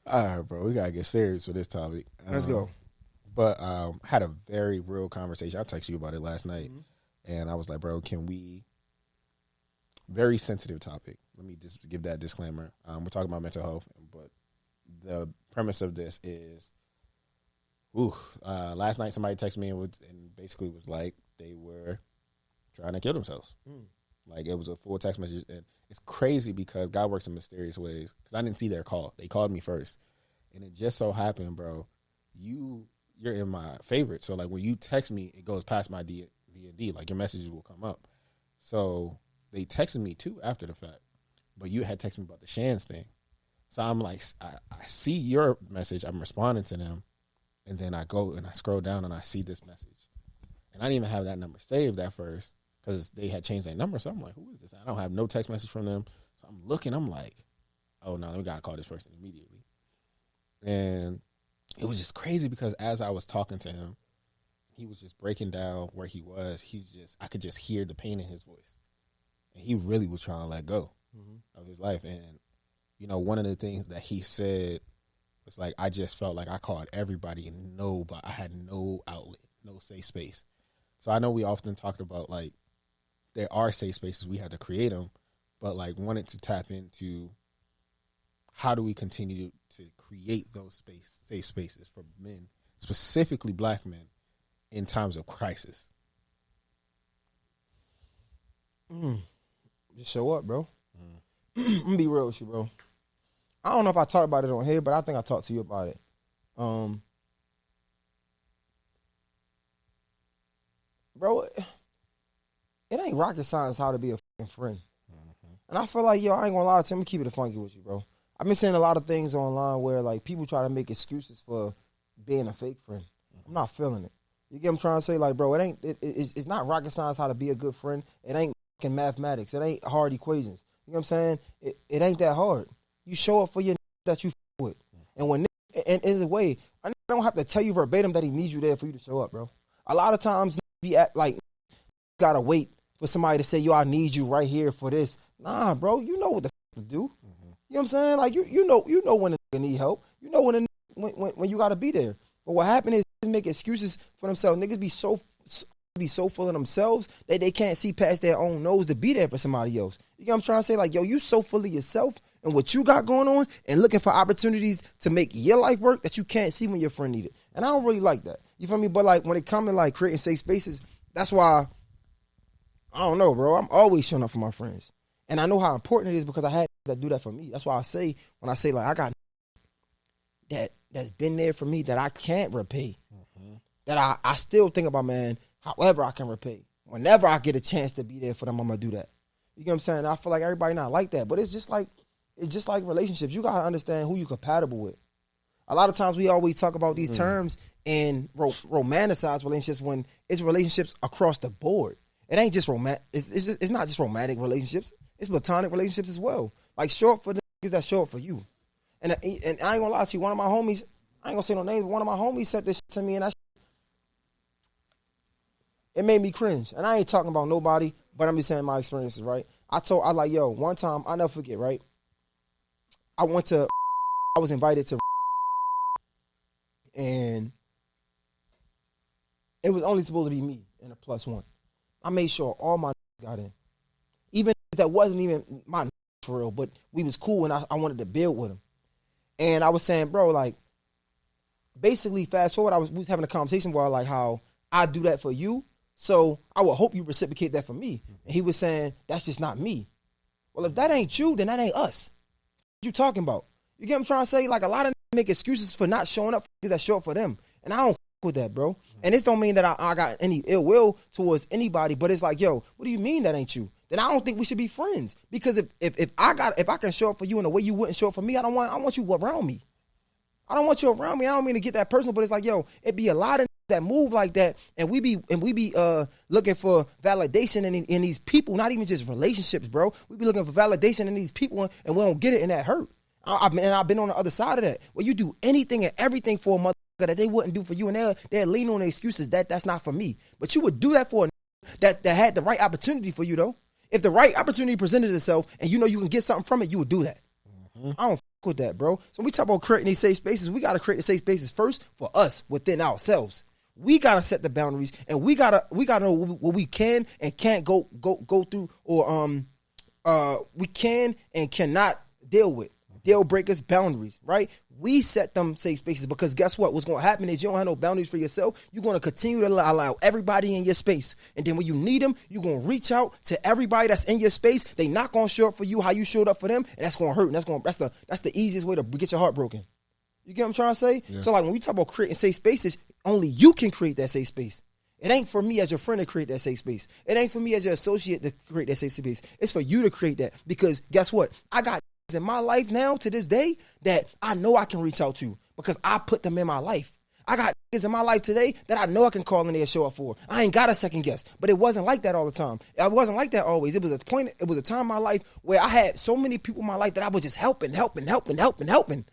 All right, bro. We gotta get serious with this topic. Let's go. But had a very real conversation. I texted you about it last night, Mhm. and I was like, bro, can we? Very sensitive topic. Let me just give that disclaimer. We're talking about mental health, but the premise of this is, last night somebody texted me and basically was like they were trying to kill themselves. Like it was a full text message, and it's crazy because God works in mysterious ways. Because I didn't see their call; they called me first, and it just so happened, bro. You're in my favorite, so like when you text me, it goes past my D&D. Like your messages will come up. So they texted me too after the fact, but you had texted me about the Shans thing. So I'm like, I see your message, I'm responding to them, and then I go and I scroll down and I see this message, and I didn't even have that number saved at first because they had changed their number. So I'm like, who is this? I don't have no text message from them. So I'm looking, I'm like, oh no, we gotta call this person immediately. And it was just crazy because as I was talking to him, he was just breaking down where he was. I could just hear the pain in his voice. And he really was trying to let go of his life. And, you know, one of the things that he said was like, I just felt like I called everybody and but I had no outlet, no safe space. So I know we often talk about like, there are safe spaces, we have to create them, but like wanted to tap into how do we continue to create those safe spaces for men, specifically black men, in times of crisis? Just show up, bro. I'm gonna be real with you, bro. I don't know if I talked about it on here, but I think I talked to you about it. Bro, it ain't rocket science how to be a fucking friend. And I feel like, yo, I ain't gonna lie to you. I'm gonna keep it funky with you, bro. I've been seeing a lot of things online where like people try to make excuses for being a fake friend. I'm not feeling it. You get what I'm trying to say? Like, bro, it's not rocket science how to be a good friend. It ain't fucking mathematics. It ain't hard equations. You know what I'm saying? It ain't that hard. You show up for your that you with. And when and in a way, I don't have to tell you verbatim that he needs you there for you to show up, bro. A lot of times be at like gotta wait for somebody to say, yo, I need you right here for this. Nah, bro, you know what the to do. You know what I'm saying? Like you know when a nigga need help. You know when you gotta be there. But what happened is they make excuses for themselves. Niggas be so full of themselves that they can't see past their own nose to be there for somebody else. You know what I'm trying to say? Like, yo, you so full of yourself and what you got going on and looking for opportunities to make your life work that you can't see when your friend need it. And I don't really like that. You feel me? But like when it comes to like creating safe spaces, that's why I don't know, bro. I'm always showing up for my friends. And I know how important it is because I had that do that for me. That's why I say, when I say like I got that's been there for me that I can't repay. That I still think about, man, however I can repay. Whenever I get a chance to be there for them, I'm gonna do that. You get what I'm saying? I feel like everybody not like that. But it's just like relationships. You gotta understand who you compatible with. A lot of times we always talk about these terms and romanticize relationships when it's relationships across the board. It ain't just romantic. It's not just romantic relationships. It's platonic relationships as well. Like show up for the niggas that show up for you. And I ain't gonna lie to you. One of my homies, I ain't gonna say no names, but one of my homies said this shit to me, and it made me cringe. And I ain't talking about nobody, but I'm just saying my experiences, right? I like, yo, one time, I'll never forget, right? I was invited to, and it was only supposed to be me and a +1. I made sure all my got in. Even that wasn't even my for real, but we was cool and I wanted to build with him. And I was saying, bro, like, basically, fast forward, we was having a conversation where like how I do that for you, so I would hope you reciprocate that for me. And he was saying, that's just not me. Well, if that ain't you, then that ain't us. What you talking about? You get what I'm trying to say? Like, a lot of make excuses for not showing up because that show up for them. And I don't with that, bro. And this don't mean that I got any ill will towards anybody, but it's like, yo, what do you mean that ain't you? Then I don't think we should be friends. Because if I can show up for you in a way you wouldn't show up for me, I want you around me. I don't want you around me. I don't mean to get that personal, but it's like, yo, it be a lot of that move like that, and we be looking for validation in these people, not even just relationships, bro. We be looking for validation in these people, and we don't get it, and that hurt. I've been on the other side of that, where you do anything and everything for a motherfucker that they wouldn't do for you, and they're leaning on the excuses that's not for me. But you would do that for a that had the right opportunity for you, though. If the right opportunity presented itself, and you know you can get something from it, you would do that. I don't with that, bro. So when we talk about creating these safe spaces, we got to create the safe spaces first for us within ourselves. We got to set the boundaries, and we got to know what we can and can't go through, or we can and cannot deal with. Deal breakers, boundaries, right? We set them safe spaces because guess what? What's going to happen is you don't have no boundaries for yourself. You're going to continue to allow everybody in your space. And then when you need them, you're going to reach out to everybody that's in your space. They not going to show up for you how you showed up for them. And that's going to hurt. And that's the easiest way to get your heart broken. You get what I'm trying to say? Yeah. So like when we talk about creating safe spaces, only you can create that safe space. It ain't for me as your friend to create that safe space. It ain't for me as your associate to create that safe space. It's for you to create that because guess what? I got in my life now to this day that I know I can reach out to because I put them in my life. I got niggas in my life today that I know I can call and they'll show up for. I ain't got a second guess, but it wasn't like that all the time. It wasn't like that always. It was a time in my life where I had so many people in my life that I was just helping. And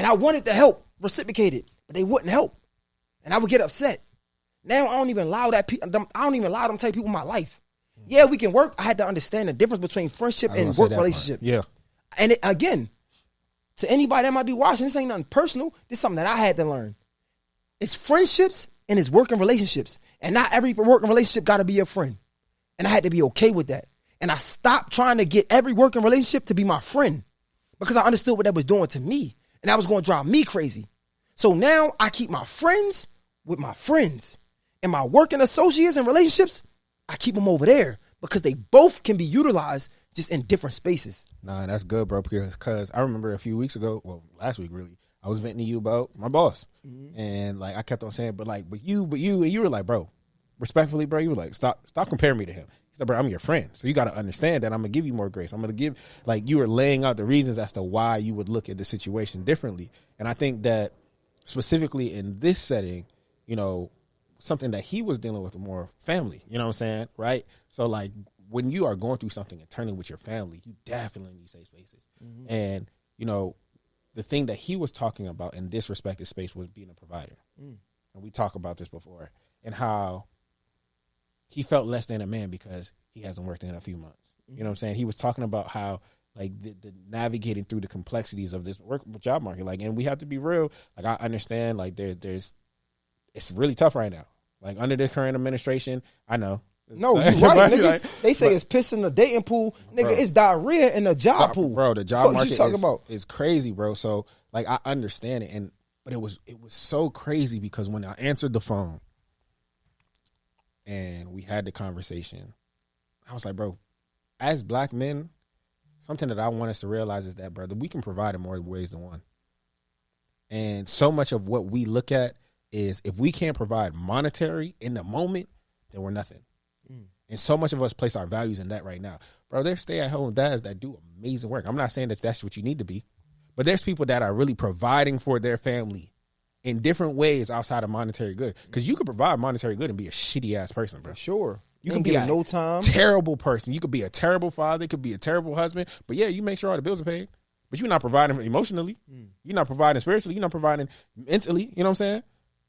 I wanted to help reciprocated, but they wouldn't help. And I would get upset. Now I don't even allow them type of people in my life. Yeah, we can work. I had to understand the difference between friendship and work relationship. Yeah. And again, to anybody that might be watching, this ain't nothing personal. This is something that I had to learn. It's friendships and it's working relationships. And not every working relationship got to be your friend. And I had to be okay with that. And I stopped trying to get every working relationship to be my friend because I understood what that was doing to me. And that was going to drive me crazy. So now I keep my friends with my friends. And my working associates and relationships, I keep them over there because they both can be utilized just in different spaces. Nah, that's good, bro. Because I remember a few weeks ago, well, last week really, I was venting to you about my boss, and like I kept on saying, but you, and you were like, bro, respectfully, bro, you were like, stop comparing me to him. He said, bro, I'm your friend, so you got to understand that I'm gonna give you more grace. I'm gonna give, like, you were laying out the reasons as to why you would look at the situation differently, and I think that specifically in this setting, you know, something that he was dealing with more family. You know what I'm saying, right? So like, when you are going through something internally with your family, you definitely need safe spaces. And, you know, the thing that he was talking about in this respective space was being a provider. And we talked about this before and how he felt less than a man because he hasn't worked in a few months. You know what I'm saying? He was talking about how, like, the navigating through the complexities of this job market. Like, and we have to be real. Like, I understand, like, it's really tough right now. Like, under the current administration, I know. No, you're right, nigga. Like, they say it's piss in the dating pool. Nigga, bro, it's diarrhea in the job pool. Bro, the job market is crazy, bro. So, like, I understand it. But it was so crazy because when I answered the phone and we had the conversation, I was like, bro, as black men, something that I want us to realize is that, brother, we can provide in more ways than one. And so much of what we look at is if we can't provide monetary in the moment, then we're nothing. And so much of us place our values in that right now. Bro, there's stay-at-home dads that do amazing work. I'm not saying that that's what you need to be, but there's people that are really providing for their family in different ways outside of monetary good. Because you could provide monetary good and be a shitty-ass person, bro. For sure. You could be a no time. terrible person. You could be a terrible father. You could be a terrible husband. But, yeah, you make sure all the bills are paid. But you're not providing emotionally. You're not providing spiritually. You're not providing mentally. You know what I'm saying?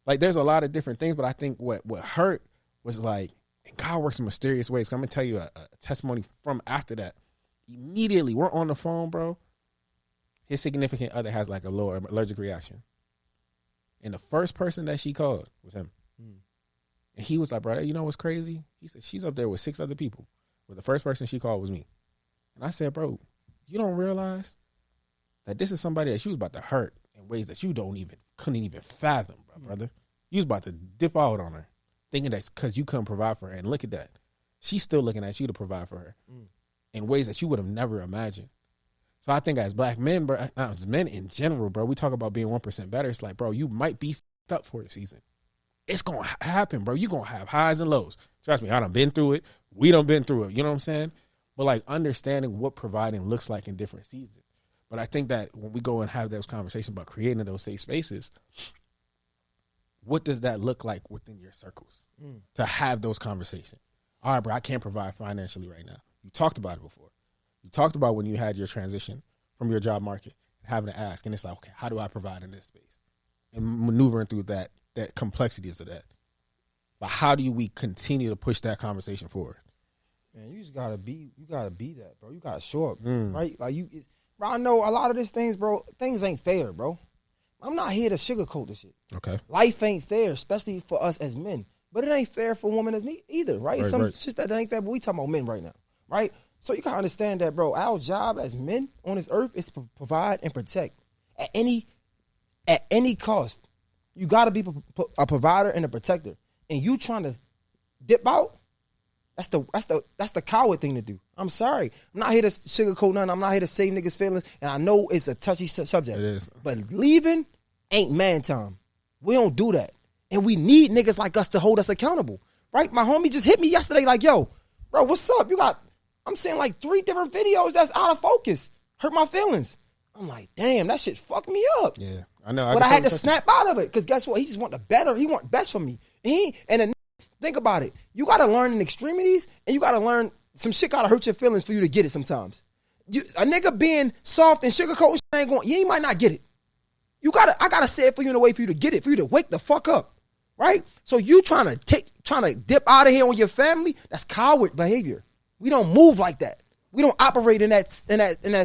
Like, there's a lot of different things. But I think what hurt was, like, and God works in mysterious ways. I'm going to tell you a testimony from after that. Immediately, we're on the phone, bro. His significant other has like a low allergic reaction. And the first person that she called was him. And he was like, bro, you know what's crazy? He said, she's up there with 6 other people. But the first person she called was me. And I said, bro, you don't realize that this is somebody that she was about to hurt in ways that you couldn't even fathom, brother. You was about to dip out on her. Thinking that's because you couldn't provide for her. And look at that. She's still looking at you to provide for her in ways that you would have never imagined. So I think as black men, bro, as men in general, bro, we talk about being 1% better. It's like, bro, you might be fucked up for the season. It's going to happen, bro. You're going to have highs and lows. Trust me, I done been through it. We done been through it. You know what I'm saying? But like understanding what providing looks like in different seasons. But I think that when we go and have those conversations about creating those safe spaces, what does that look like within your circles to have those conversations? All right, bro, I can't provide financially right now. You talked about it before. You talked about when you had your transition from your job market and having to ask. And it's like, okay, how do I provide in this space? And maneuvering through that complexities of that. But how do we continue to push that conversation forward? Man, you just gotta be that, bro. You gotta show up, right? Like Bro, I know a lot of these things, bro. Things ain't fair, bro. I'm not here to sugarcoat the shit. Okay. Life ain't fair, especially for us as men. But it ain't fair for women either, right? Some shit that ain't fair, but we talking about men right now, right? So you can understand that, bro. Our job as men on this earth is to provide and protect at any cost. You got to be a provider and a protector. And you trying to dip out, that's the coward thing to do. I'm sorry. I'm not here to sugarcoat nothing. I'm not here to save niggas' feelings. And I know it's a touchy subject. It is. But leaving ain't man time. We don't do that. And we need niggas like us to hold us accountable. Right? My homie just hit me yesterday like, yo, bro, what's up? I'm seeing like 3 different videos that's out of focus. Hurt my feelings. I'm like, damn, that shit fucked me up. Yeah, I know. But I had to snap out of it because guess what? He just want the better. He want best for me. Think about it. You got to learn in extremities and you got to learn some shit got to hurt your feelings for you to get it sometimes. A nigga being soft and sugarcoat ain't going, you might not get it. I got to say it for you in a way for you to get it, for you to wake the fuck up. Right? So you trying to dip out of here on your family, that's coward behavior. We don't move like that. We don't operate in that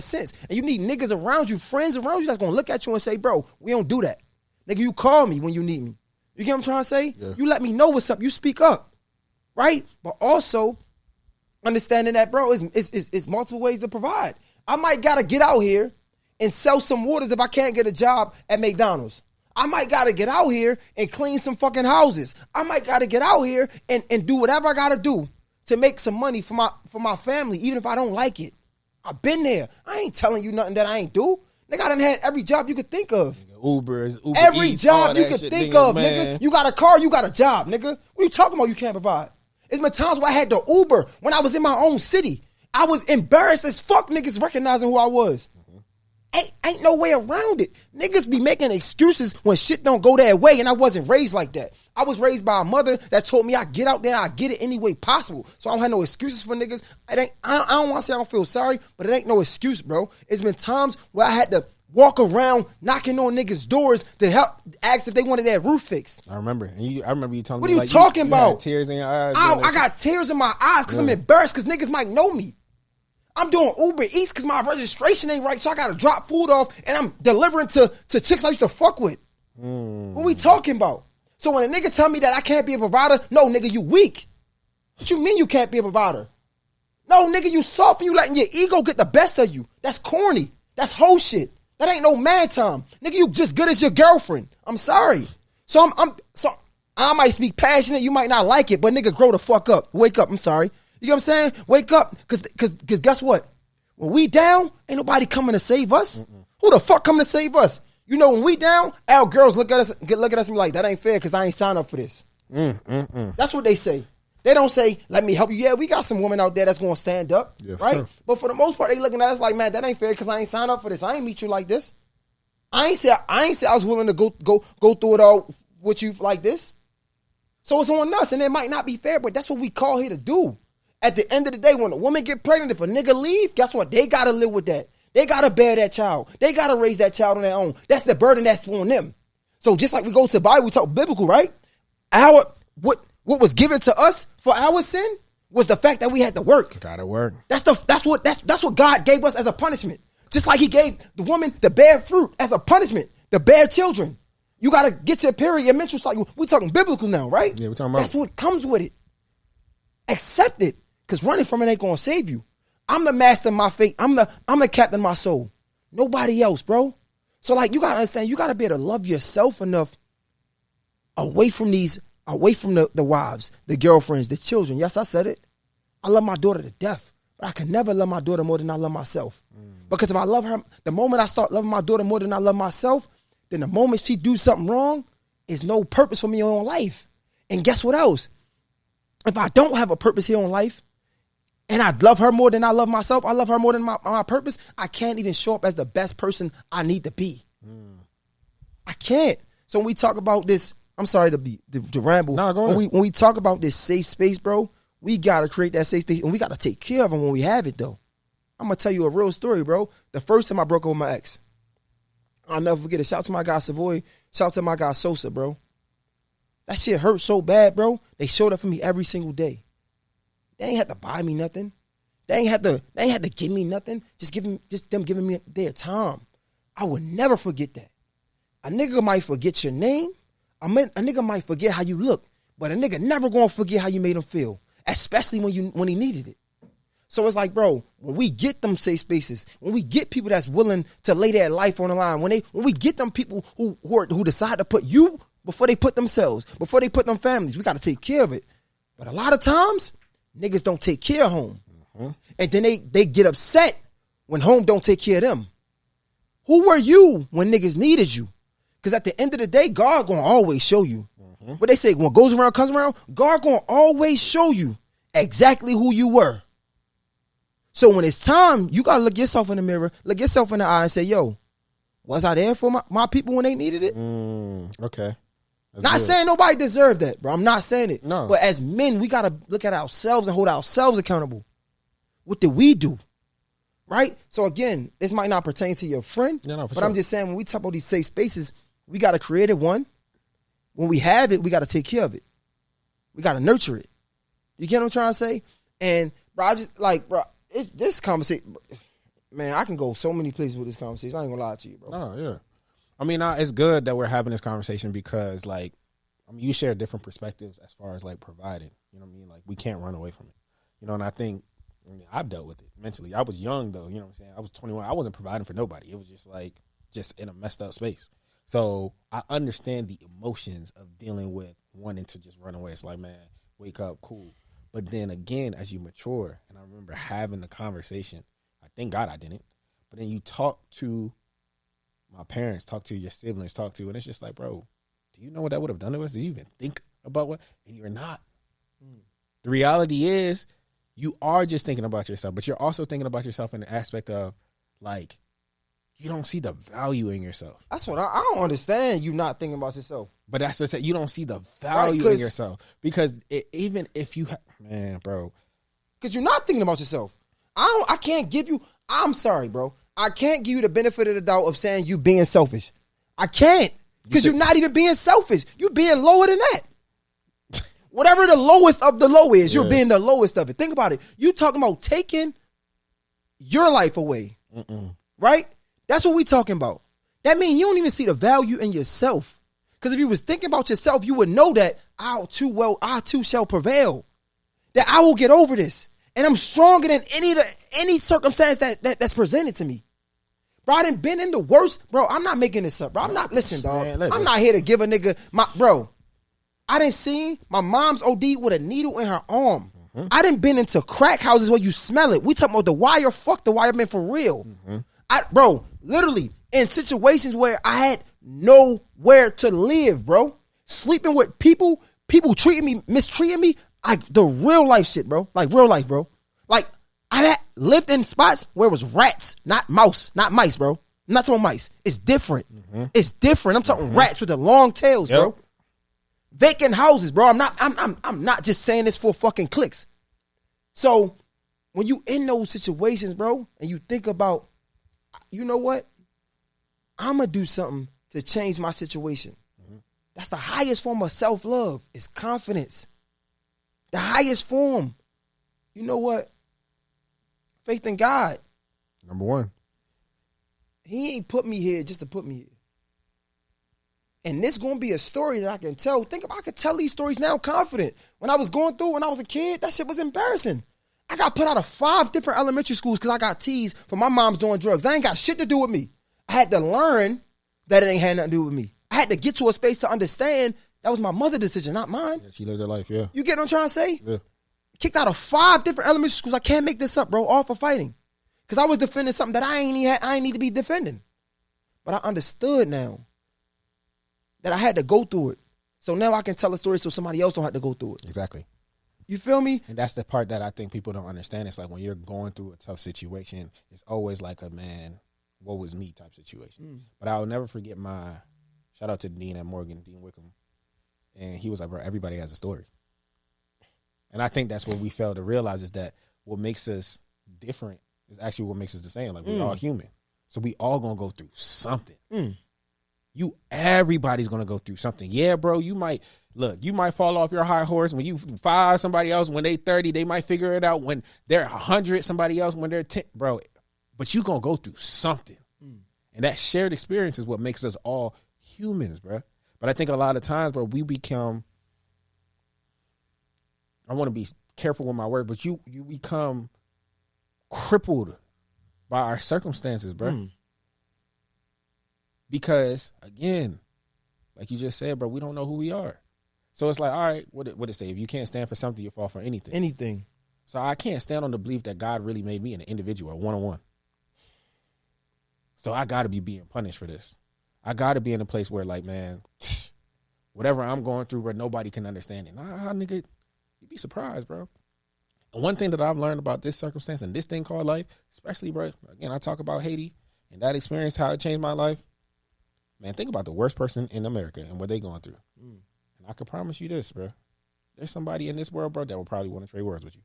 sense. And you need niggas around you, friends around you that's going to look at you and say, bro, we don't do that. Nigga, you call me when you need me. You get what I'm trying to say? Yeah. You let me know what's up. You speak up. Right? But also understanding that, bro, is multiple ways to provide. I might got to get out here and sell some waters if I can't get a job at McDonald's. I might got to get out here and clean some fucking houses. I might got to get out here and do whatever I got to do to make some money for my family, even if I don't like it. I've been there. I ain't telling you nothing that I ain't do. Nigga, I done had every job you could think of. Uber every Eats, job you could think of, nigga. You got a car, you got a job, nigga. What you talking about you can't provide? It's been times where I had to Uber when I was in my own city. I was embarrassed as fuck niggas recognizing who I was. Ain't no way around it. Niggas be making excuses when shit don't go their way, and I wasn't raised like that. I was raised by a mother that told me I get out there and I get it any way possible. So I don't have no excuses for niggas. I don't want to say I don't feel sorry, but it ain't no excuse, bro. It's been times where I had to walk around knocking on niggas' doors to help ask if they wanted their roof fixed. I remember. And I remember you telling me, me, what are you talking about? You had tears in your eyes. I got tears in my eyes because I'm embarrassed because niggas might know me. I'm doing Uber Eats because my registration ain't right, so I got to drop food off, and I'm delivering to chicks I used to fuck with. What we talking about? So when a nigga tell me that I can't be a provider, no, nigga, you weak. What you mean you can't be a provider? No, nigga, you soft and you letting your ego get the best of you. That's corny. That's whole shit. That ain't no man time. Nigga, you just good as your girlfriend. I'm sorry. So I might speak passionate, you might not like it, but nigga, grow the fuck up. Wake up, I'm sorry. You know what I'm saying? Wake up, cause guess what? When we down, ain't nobody coming to save us. Who the fuck coming to save us? You know, when we down, our girls look at us and be like, that ain't fair because I ain't signed up for this. That's what they say. They don't say, let me help you. Yeah, we got some women out there that's going to stand up, right? Sure. But for the most part, they looking at us like, man, that ain't fair because I ain't signed up for this. I ain't meet you like this. I ain't say I was willing to go through it all with you like this. So it's on us, and it might not be fair, but that's what we call here to do. At the end of the day, when a woman get pregnant, if a nigga leave, guess what? They got to live with that. They got to bear that child. They got to raise that child on their own. That's the burden that's on them. So just like we go to the Bible, we talk biblical, right? What was given to us for our sin was the fact that we had to work. Gotta work. That's what God gave us as a punishment. Just like he gave the woman the bear fruit as a punishment, the bear children. You got to get your period, your menstrual cycle. We're talking biblical now, right? Yeah, we're talking about. That's what comes with it. Accept it, because running from it ain't going to save you. I'm the master of my fate. I'm the captain of my soul. Nobody else, bro. So, like, you got to understand, you got to be able to love yourself enough away from the wives, the girlfriends, the children. Yes, I said it. I love my daughter to death, but I can never love my daughter more than I love myself. Because if I love her, the moment I start loving my daughter more than I love myself, then the moment she do something wrong, is no purpose for me on life. And guess what else? If I don't have a purpose here on life, and I love her more than I love myself, I love her more than my purpose, I can't even show up as the best person I need to be. I can't. So when we talk about this, I'm sorry to ramble. No, go ahead. When we talk about this safe space, bro, we got to create that safe space, and we got to take care of them when we have it, though. I'm going to tell you a real story, bro. The first time I broke up with my ex, I'll never forget it. Shout out to my guy Savoy. Shout out to my guy Sosa, bro. That shit hurt so bad, bro. They showed up for me every single day. They ain't had to buy me nothing. They ain't had to give me nothing. Just them giving me their time. I will never forget that. A nigga might forget your name. A nigga might forget how you look, but a nigga never gonna forget how you made him feel, especially when he needed it. So it's like, bro, when we get them safe spaces, when we get people that's willing to lay their life on the line, when we get them people who decide to put you before they put themselves, before they put them families, we got to take care of it. But a lot of times, niggas don't take care of home. And then they get upset when home don't take care of them. Who were you when niggas needed you? Because at the end of the day, God gonna always show you. What they say, when goes around, comes around, God gonna always show you exactly who you were. So when it's time, you gotta look yourself in the mirror, look yourself in the eye and say, yo, was I there for my people when they needed it? Okay. That's not good. saying nobody deserved that, bro. I'm not saying it. No. But as men, we gotta look at ourselves and hold ourselves accountable. What did we do? Right? So again, this might not pertain to your friend, but sure. I'm just saying when we talk about these safe spaces, we gotta create it one. When we have it, we gotta take care of it. We gotta nurture it. You get what I'm trying to say? And bro, I just like, bro, it's this conversation, man, I can go so many places with this conversation. I ain't gonna lie to you, bro. Oh, yeah. I mean, it's good that we're having this conversation because, like, I mean, you share different perspectives as far as, like, providing. You know what I mean? Like, we can't run away from it. You know, and I think, I've dealt with it mentally. I was young, though. You know what I'm saying? I was 21. I wasn't providing for nobody. It was just, like, just in a messed up space. So I understand the emotions of dealing with wanting to just run away. It's like, man, wake up, cool. But then again, as you mature, and I remember having the conversation, I thank God I didn't, but then you talk to my parents, talk to your siblings, and it's just like, bro, do you know what that would have done to us? Did you even think about what? And you're not. The reality is you are just thinking about yourself, but you're also thinking about yourself in the aspect of, like, you don't see the value in yourself. That's what I don't understand. You not thinking about yourself. But that's what I said. You don't see the value in yourself because even if you, man, bro, because you're not thinking about yourself. I can't give you. I'm sorry, bro. I can't give you the benefit of the doubt of saying you being selfish. I can't because you're not even being selfish. You're being lower than that. Whatever the lowest of the low is, you're being the lowest of it. Think about it. You talking about taking your life away, right? That's what we talking about. That means you don't even see the value in yourself. Because if you was thinking about yourself, you would know that I too shall prevail. That I will get over this. And I'm stronger than any circumstance that's presented to me. Bro, I done been in the worst. Bro, I'm not making this up, bro. I'm not, listen, dog. Man, I'm not here to give a nigga I done seen my mom's OD with a needle in her arm. I done been into crack houses where you smell it. We talking about the wire. Fuck the wire, man, for real. Bro, literally in situations where I had nowhere to live, bro. Sleeping with people treating me, mistreating me. The real life shit, bro. Like real life, bro. Like I had lived in spots where it was rats, not mice, bro. I'm not talking mice. It's different. It's different. I'm talking rats with the long tails, bro. Vacant houses, bro. I'm not just saying this for fucking clicks. So when you in those situations, bro, and you think about, you know what? I'm going to do something to change my situation. That's the highest form of self-love. It's confidence. The highest form. You know what? Faith in God. Number one. He ain't put me here just to put me here. And this going to be a story that I can tell. Think about, I could tell these stories now confident. When I was going through, when I was a kid, that shit was embarrassing. I got put out of 5 different elementary schools because I got teased for my mom's doing drugs. That ain't got shit to do with me. I had to learn that it ain't had nothing to do with me. I had to get to a space to understand that was my mother's decision, not mine. Yeah, she lived her life, yeah. You get what I'm trying to say? Yeah. Kicked out of 5 different elementary schools. I can't make this up, bro, all for fighting. Because I was defending something that I ain't need to be defending. But I understood now that I had to go through it. So now I can tell a story so somebody else don't have to go through it. Exactly. You feel me? And that's the part that I think people don't understand. It's like when you're going through a tough situation, it's always like a, man, what was me type situation. But I'll never forget shout out to Dean at Morgan, Dean Wickham. And he was like, bro, everybody has a story. And I think that's what we fail to realize is that what makes us different is actually what makes us the same. Like we're all human. So we all going to go through something. Everybody's gonna go through something. Yeah, bro. You might fall off your high horse when you 5. Somebody else when they 30, they might figure it out. When they're 100, somebody else when they're 10, bro. But you gonna go through something, and that shared experience is what makes us all humans, bro. But I think a lot of times, bro, we become. I want to be careful with my word, but you become crippled by our circumstances, bro. Because again, like you just said, bro, we don't know who we are. So it's like, all right, what it say? If you can't stand for something, you fall for anything. Anything. So I can't stand on the belief that God really made me an individual, one-on-one. So I got to be being punished for this. I got to be in a place where, like, man, whatever I'm going through, where nobody can understand it. Nah, nigga, you'd be surprised, bro. And one thing that I've learned about this circumstance and this thing called life, especially, bro, again, I talk about Haiti and that experience, how it changed my life. Man, think about the worst person in America and what they going through. And I can promise you this, bro. There's somebody in this world, bro, that will probably want to trade words with you.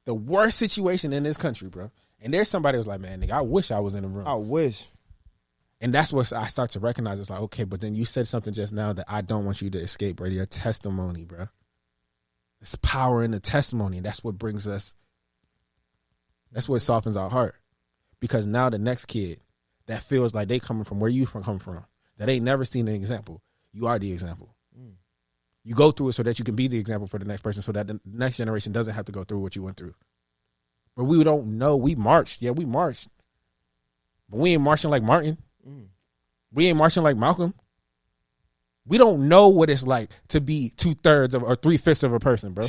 The worst situation in this country, bro. And there's somebody who's like, man, nigga, I wish I was in the room. I wish. And that's what I start to recognize. It's like, okay, but then you said something just now that I don't want you to escape, bro. Your testimony, bro. There's power in the testimony. And that's what brings us. That's what softens our heart. Because now the next kid that feels like they coming from where you come from, that ain't never seen an example, you are the example. You go through it so that you can be the example for the next person, so that the next generation doesn't have to go through what you went through. But we don't know. We marched. Yeah, we marched. But we ain't marching like Martin. We ain't marching like Malcolm. We don't know what it's like to be 2/3 or 3/5 of a person, bro.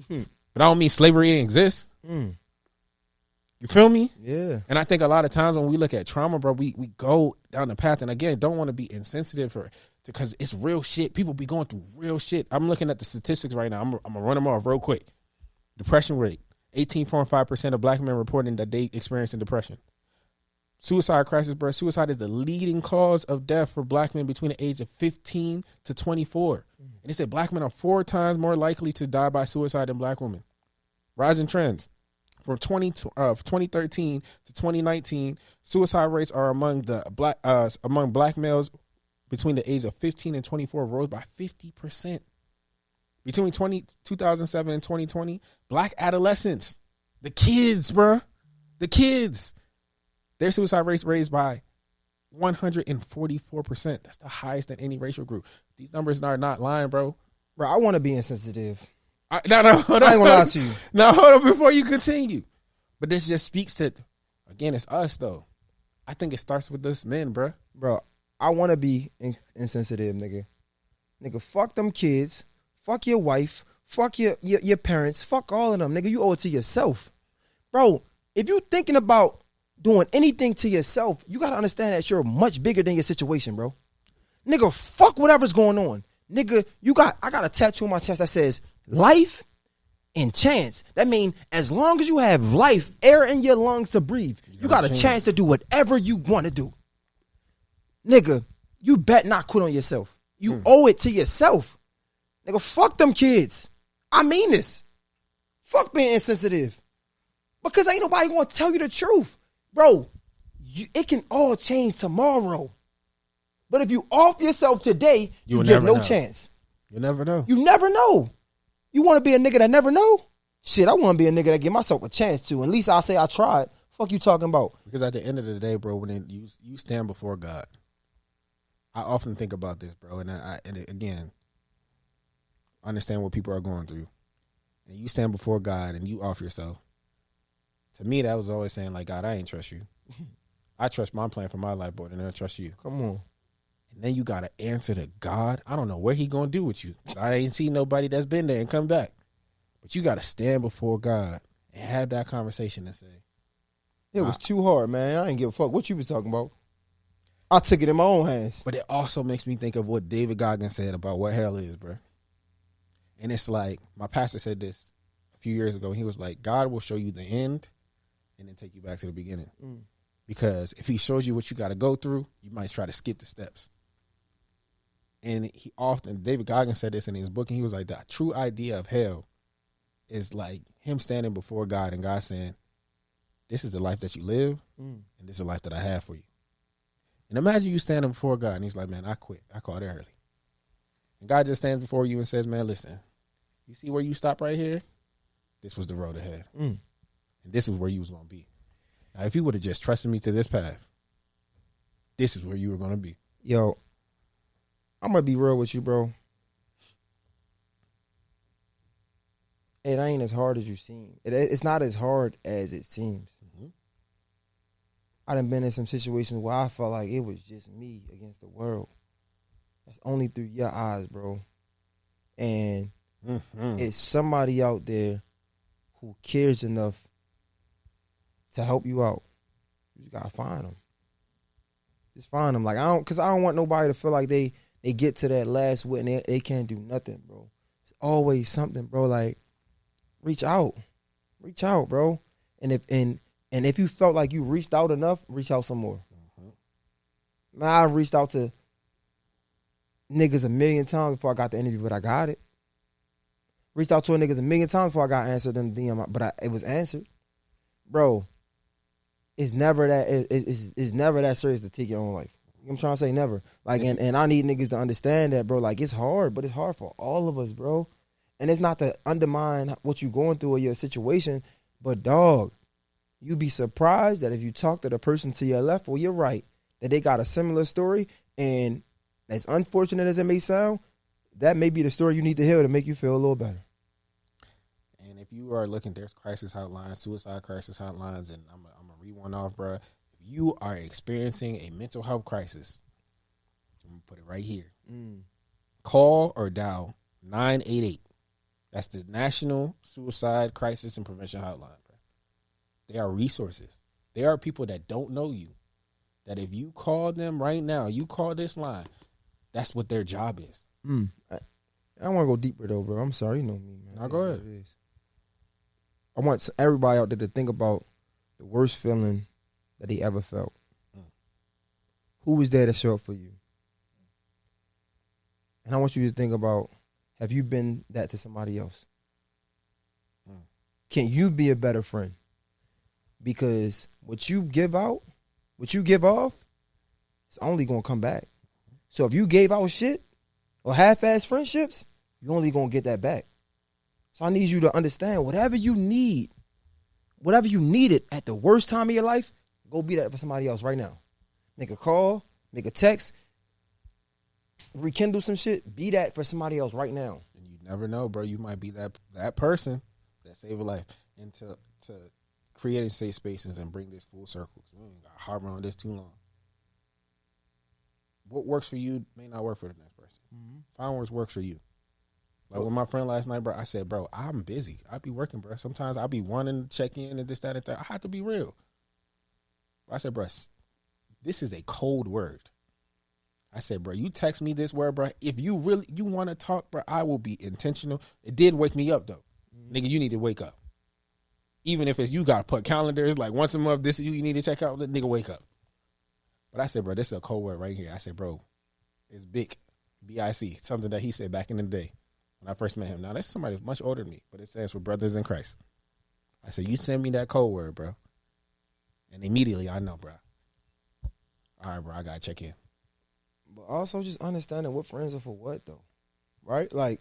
But I don't mean slavery ain't exist. You feel me? Yeah. And I think a lot of times when we look at trauma, bro, we go down the path. And again, don't want to be insensitive because it's real shit. People be going through real shit. I'm looking at the statistics right now. I'm going to run them off real quick. Depression rate. 18.5% of black men reporting that they experiencing depression. Suicide crisis, bro. Suicide is the leading cause of death for black men between the age of 15 to 24. And they said black men are 4 times more likely to die by suicide than black women. Rising trends. From 2013 to 2019, suicide rates are among black males between the age of 15 and 24 rose by 50%. Between 2007 and 2020, black adolescents, the kids, bro, their suicide rates raised by 144%. That's the highest in any racial group. These numbers are not lying, bro. Bro, I want to be insensitive. No, hold on. I ain't gonna lie to you. Now, hold on before you continue. But this just speaks to, again, it's us, though. I think it starts with us men, bro. Bro, I want to be insensitive, nigga. Nigga, fuck them kids. Fuck your wife. Fuck your parents. Fuck all of them, nigga. You owe it to yourself. Bro, if you thinking about doing anything to yourself, you got to understand that you're much bigger than your situation, bro. Nigga, fuck whatever's going on. Nigga, I got a tattoo on my chest that says life and chance. That means as long as you have life, air in your lungs to breathe, you got a chance to do whatever you want to do. Nigga, you bet not quit on yourself. You owe it to yourself. Nigga, fuck them kids. I mean this. Fuck being insensitive. Because ain't nobody going to tell you the truth. Bro, it can all change tomorrow. But if you off yourself today, you get no chance. You never know. You never know. You want to be a nigga that never know? Shit, I want to be a nigga that give myself a chance to. At least I'll say I tried. Fuck you talking about? Because at the end of the day, bro, when you stand before God, I often think about this, bro. And again, I understand what people are going through. And you stand before God and you off yourself. To me, that was always saying, like, God, I ain't trust you. I trust my plan for my life, boy, and I trust you. Come on. And then you got to answer to God. I don't know what he going to do with you. I ain't seen nobody that's been there and come back. But you got to stand before God and have that conversation and say. It was too hard, man. I ain't give a fuck what you was talking about. I took it in my own hands. But it also makes me think of what David Goggins said about what hell is, bro. And it's like, my pastor said this a few years ago. He was like, God will show you the end and then take you back to the beginning. Because if he shows you what you got to go through, you might try to skip the steps. And David Goggins said this in his book, and he was like, the true idea of hell is like him standing before God and God saying, this is the life that you live, and this is the life that I have for you. And imagine you standing before God and he's like, man, I quit. I called it early. And God just stands before you and says, man, listen, you see where you stop right here? This was the road ahead. And this is where you was going to be. Now, if you would have just trusted me to this path, this is where you were going to be. Yo, I'm going to be real with you, bro. It ain't as hard as you seem. It's not as hard as it seems. I done been in some situations where I felt like it was just me against the world. That's only through your eyes, bro. And it's somebody out there who cares enough to help you out. You just gotta find them. Just find them. Like I don't want nobody to feel like they get to that last wit and they can't do nothing, bro. It's always something, bro. Like reach out, bro. And if you felt like you reached out enough, reach out some more. Man, I reached out to niggas a million times before I got the interview, but I got it. Reached out to a niggas a million times before I got answered in the DM, but it was answered. Bro, it's never that serious to take your own life. I'm trying to say never. Like, and I need niggas to understand that, bro. Like, it's hard, but it's hard for all of us, bro. And it's not to undermine what you're going through or your situation, but dog, you'd be surprised that if you talk to the person to your left or your right, that they got a similar story, and as unfortunate as it may sound, that may be the story you need to hear to make you feel a little better. And if you are looking, there's crisis hotlines, suicide crisis hotlines, and I'm going to read one off, bro. If you are experiencing a mental health crisis, I'm going to put it right here. Call or dial 988. That's the National Suicide Crisis and Prevention Hotline, bro. They are resources. There are people that don't know you, that if you call them right now, you call this line, that's what their job is. I want to go deeper, though, bro. I'm sorry. You know me, man. Now go ahead. I want everybody out there to think about the worst feeling that they ever felt. Who was there to show up for you? And I want you to think about, have you been that to somebody else? Can you be a better friend? Because what you give out, what you give off, it's only going to come back. So if you gave out shit or half-ass friendships, you're only going to get that back. So I need you to understand, whatever you need, whatever you needed at the worst time of your life, go be that for somebody else right now. Make a call, make a text, rekindle some shit, be that for somebody else right now. And you never know, bro. You might be that person that saved a life. And to creating safe spaces and bring this full circle. We ain't got to harbor on this too long. What works for you may not work for the next person. Find what works for you. Like with my friend last night, bro, I said, bro, I'm busy. I be working, bro. Sometimes I be wanting to check in and this, that, and that. I have to be real. I said, bro, this is a cold word. I said, bro, you text me this word, bro. If you want to talk, bro, I will be intentional. It did wake me up, though. Nigga, you need to wake up. Even if it's you got to put calendars, like once a month, this is you need to check out, nigga, wake up. But I said, bro, this is a cold word right here. I said, bro, it's big, B-I-C, something that he said back in the day when I first met him. Now, that's somebody that's much older than me, but it stands for brothers in Christ. I said, you send me that code word, bro. And immediately I know, bro. All right, bro, I got to check in. But also just understanding what friends are for what, though. Right? Like,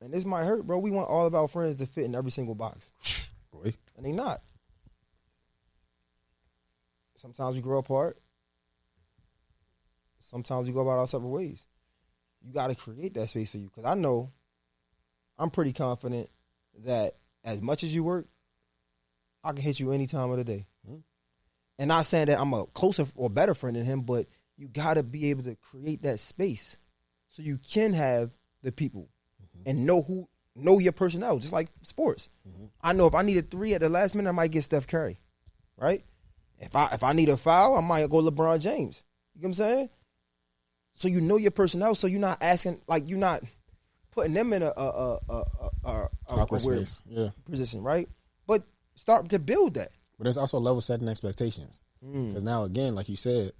and this might hurt, bro. We want all of our friends to fit in every single box. Boy. And they not. Sometimes we grow apart. Sometimes we go about our separate ways. You got to create that space for you. Because I know, I'm pretty confident that as much as you work, I can hit you any time of the day. And not saying that I'm a closer or better friend than him, but you got to be able to create that space so you can have the people and know your personnel, just like sports. I know if I need a 3 at the last minute, I might get Steph Curry, right? If I need a foul, I might go LeBron James. You know what I'm saying? So you know your personnel, so you're not asking, like you're not putting them in a awkward weird space. Yeah. position, right? But start to build that. But there's also level setting expectations. Because now, again, like you said,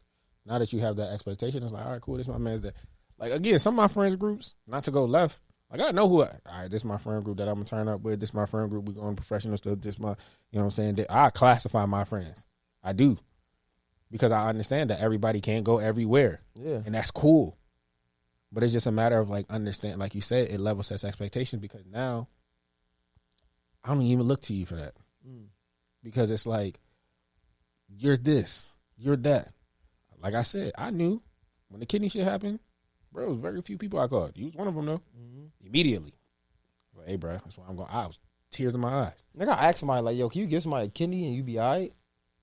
now that you have that expectation, it's like, all right, cool, this my man's that. Like, again, some of my friends groups, not to go left, like, I know all right, this is my friend group that I'm going to turn up with. This is my friend group. We going professional stuff. This my, you know what I'm saying? I classify my friends. I do. because I understand that everybody can't go everywhere. Yeah. And that's cool. But it's just a matter of like understand, like you said, it level sets expectations because now I don't even look to you for that. Because it's like, you're this, you're that. Like I said, I knew when the kidney shit happened, bro, it was very few people I called. You was one of them though. Immediately. Like, hey, bro, that's why I'm going. I was tears in my eyes. Nigga, I asked somebody like, yo, can you give somebody a kidney and you be all right?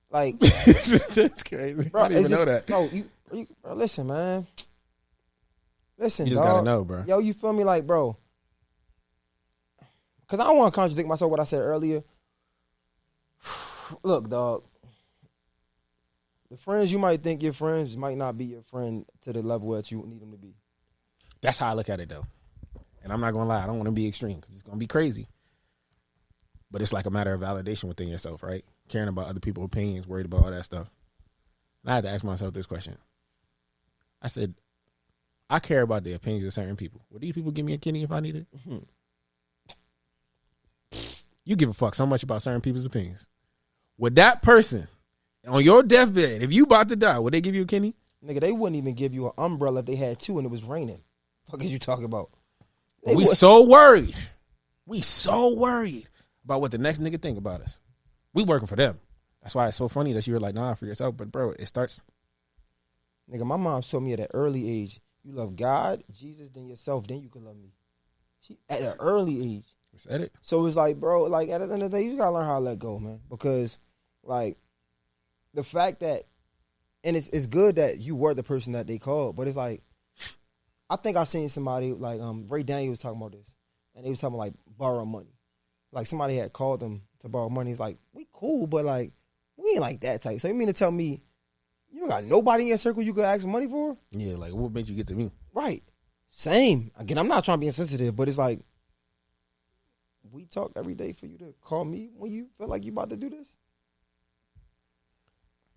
Like, that's crazy. Bro, I didn't even know that. Bro, bro, listen, man. Listen, You just dog. gotta know, bro. Yo, you feel me? Like, bro. Because I don't want to contradict myself what I said earlier. Look, dog. The friends you might think your friends might not be your friend to the level that you need them to be. That's how I look at it, though. And I'm not going to lie. I don't want to be extreme because it's going to be crazy. But it's like a matter of validation within yourself, right? Caring about other people's opinions, worried about all that stuff. And I had to ask myself this question. I said, I care about the opinions of certain people. Would these people give me a kidney if I need it? You give a fuck so much about certain people's opinions. Would that person on your deathbed, if you about to die, would they give you a kidney? Nigga, they wouldn't even give you an umbrella if they had two and it was raining. What is you talking about? We so worried. We so worried about what the next nigga think about us. We working for them. That's why it's so funny that you were like, nah, for yourself. But bro, it starts. Nigga, my mom told me at an early age, you love God, Jesus, then yourself, then you can love me. She at an early age. Said it. So it's like, bro, like at the end of the day, you gotta learn how to let go, man. Because like the fact that, and it's good that you were the person that they called, but it's like, I think I seen somebody like Ray Daniel was talking about this, and they was talking about like borrow money. Like somebody had called them to borrow money. It's like, we cool, but like we ain't like that type. So you mean to tell me you don't got nobody in your circle you could ask money for? Yeah, like what made you get to me? Right. Same. Again, I'm not trying to be insensitive, but it's like, we talk every day for you to call me when you feel like you about to do this.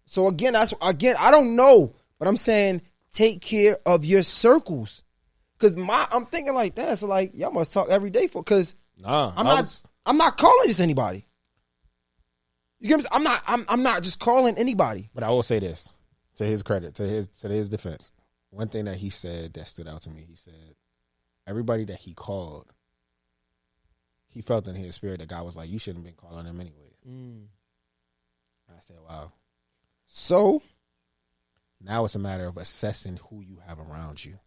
So again, I don't know, but I'm saying take care of your circles. Cause I'm thinking like that. So like y'all must talk every day cause I'm not calling just anybody. You get what I'm saying? I'm not just calling anybody. But I will say this, to his credit, to his defense. One thing that he said that stood out to me, he said, everybody that he called, he felt in his spirit that God was like, you shouldn't have been calling them anyways. And I said, wow. So now it's a matter of assessing who you have around you.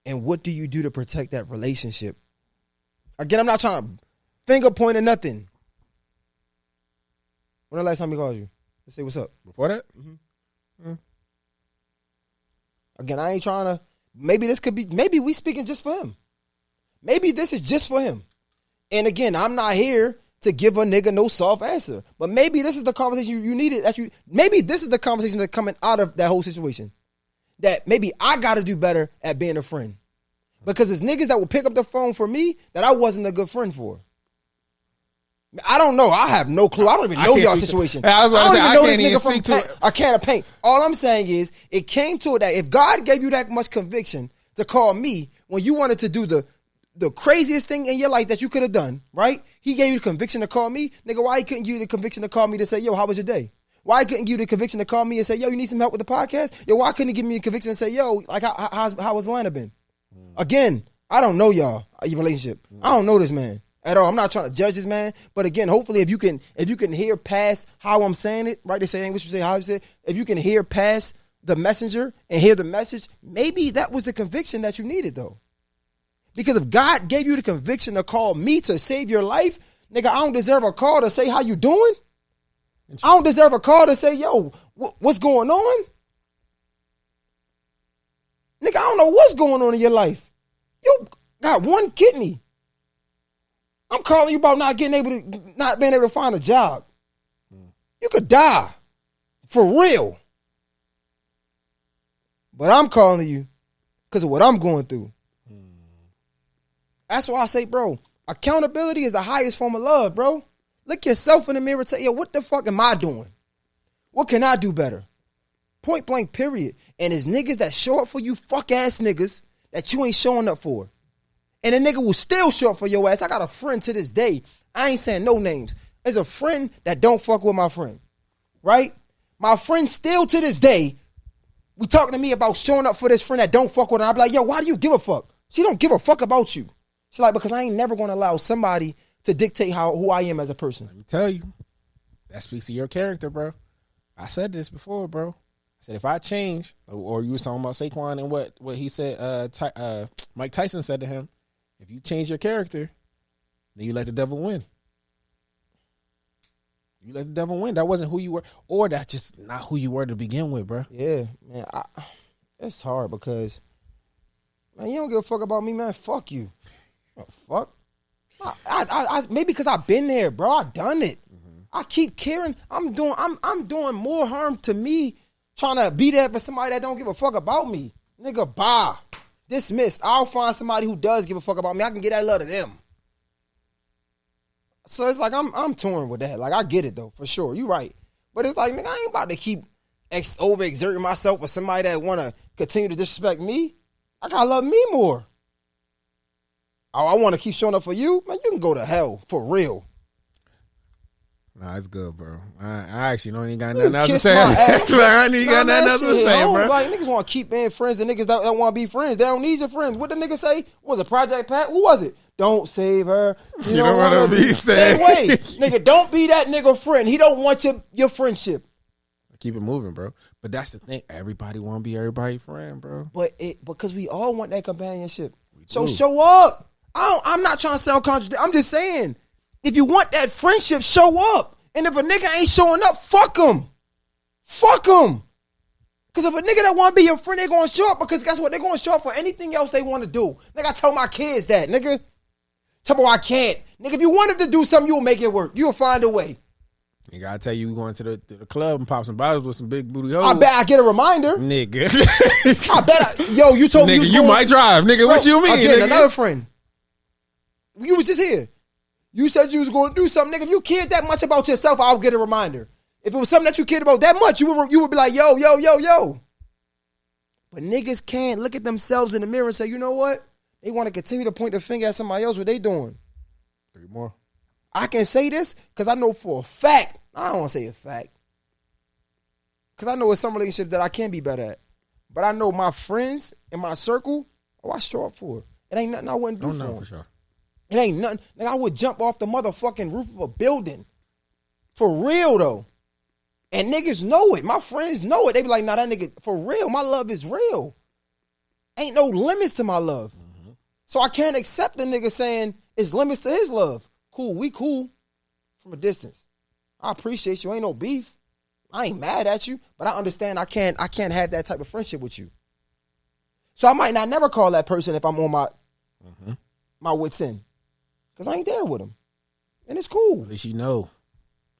And what do you do to protect that relationship? Again, I'm not trying to finger point or nothing. When the last time he called you? Let's say what's up. Before that? Again, I ain't trying to, maybe we speaking just for him. Maybe this is just for him. And again, I'm not here to give a nigga no soft answer. But maybe this is the conversation you needed. Maybe this is the conversation that's coming out of that whole situation. That maybe I got to do better at being a friend. Because it's niggas that will pick up the phone for me that I wasn't a good friend for. I don't know. I have no clue. I don't even know y'all situation. I don't even know this nigga from a can of paint. All I'm saying is it came to it that if God gave you that much conviction to call me when you wanted to do the craziest thing in your life that you could have done, right? He gave you the conviction to call me. Nigga, why he couldn't give you the conviction to call me to say, yo, how was your day? Why he couldn't give you the conviction to call me and say, yo, you need some help with the podcast? Yo, why couldn't he give me a conviction and say, yo, like, how was Atlanta been? Again, I don't know y'all, your relationship. I don't know this man at all. I'm not trying to judge this man. But again, hopefully if you can hear past how I'm saying it, right? They say in English, you say how you say it. If you can hear past the messenger and hear the message, maybe that was the conviction that you needed though. Because if God gave you the conviction to call me to save your life, nigga, I don't deserve a call to say how you doing. I don't deserve a call to say, yo, what's going on? Nigga, I don't know what's going on in your life. You got one kidney. I'm calling you about not being able to find a job. You could die. For real. But I'm calling you because of what I'm going through. That's why I say, bro, accountability is the highest form of love, bro. Look yourself in the mirror and say, yo, what the fuck am I doing? What can I do better? Point blank, period. And it's niggas that show up for you, fuck ass niggas that you ain't showing up for. And a nigga will still show up for your ass. I got a friend to this day. I ain't saying no names. There's a friend that don't fuck with my friend. Right? My friend still to this day, we talking to me about showing up for this friend that don't fuck with her. I be like, yo, why do you give a fuck? She don't give a fuck about you. She's like, because I ain't never going to allow somebody to dictate who I am as a person. Let me tell you, that speaks to your character, bro. I said this before, bro. I said if I change, or you was talking about Saquon and what he said, Mike Tyson said to him, if you change your character, then you let the devil win. You let the devil win. That wasn't who you were, or that's just not who you were to begin with, bro. Yeah, man. It's hard because, man, you don't give a fuck about me, man. Fuck you. Oh, fuck. I maybe because I've been there, bro. I done it. Mm-hmm. I keep caring. I'm doing more harm to me trying to be there for somebody that don't give a fuck about me. Nigga, bye. Dismissed. I'll find somebody who does give a fuck about me. I can get that love to them. So it's like I'm torn with that. Like, I get it though, for sure. You right. But it's like, nigga, I ain't about to keep overexerting myself for somebody that wanna continue to disrespect me. I gotta love me more. Oh, I want to keep showing up for you? Man, you can go to hell, for real. Nah, it's good, bro. I actually don't even got nothing else to say. I ain't even got nothing else to say, bro. Like, niggas want to keep being friends, and niggas that want to be friends. They don't need your friends. What the nigga say? What was it, Project Pat? Who was it? Don't save her. You don't want to be saved. Same way. Nigga, don't be that nigga friend. He don't want your friendship. Keep it moving, bro. But that's the thing. Everybody want to be everybody's friend, bro. But because we all want that companionship. So show up. I'm not trying to sound contradictory. I'm just saying, if you want that friendship, show up. And if a nigga ain't showing up, fuck him. Fuck him. Because if a nigga that want to be your friend, they going to show up. Because guess what? They're going to show up for anything else they want to do. Nigga, I tell my kids that, nigga. Tell me I can't. Nigga, if you wanted to do something, you'll make it work. You'll find a way. You gotta tell you, we going to the club and pop some bottles with some big booty hoes. I bet I get a reminder. Nigga. I bet yo, you told me nigga, you might drive. Nigga, bro, what you mean, again, nigga? Another friend. You was just here. You said you was going to do something. Nigga, if you cared that much about yourself, I'll get a reminder. If it was something that you cared about that much, you would be like, yo. But niggas can't look at themselves in the mirror and say, you know what? They want to continue to point the finger at somebody else. What they doing? 3 more. I can say this because I know for a fact. I don't want to say a fact. Because I know it's some relationships that I can be better at. But I know my friends in my circle, I show up for. It ain't nothing I wouldn't do for them. For sure. It ain't nothing. Like, I would jump off the motherfucking roof of a building. For real, though. And niggas know it. My friends know it. They be like, nah, that nigga, for real, my love is real. Ain't no limits to my love. Mm-hmm. So I can't accept the nigga saying it's limits to his love. Cool, we cool from a distance. I appreciate you. Ain't no beef. I ain't mad at you, but I understand I can't have that type of friendship with you. So I might not never call that person if I'm on my wits end. Because I ain't there with him. And it's cool. At least you know.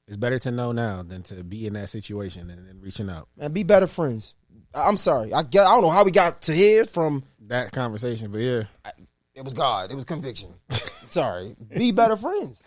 It's better to know now than to be in that situation and then reaching out. Man, be better friends. I'm sorry. I don't know how we got to here from that conversation, but yeah. It was God. It was conviction. Sorry. Be better friends.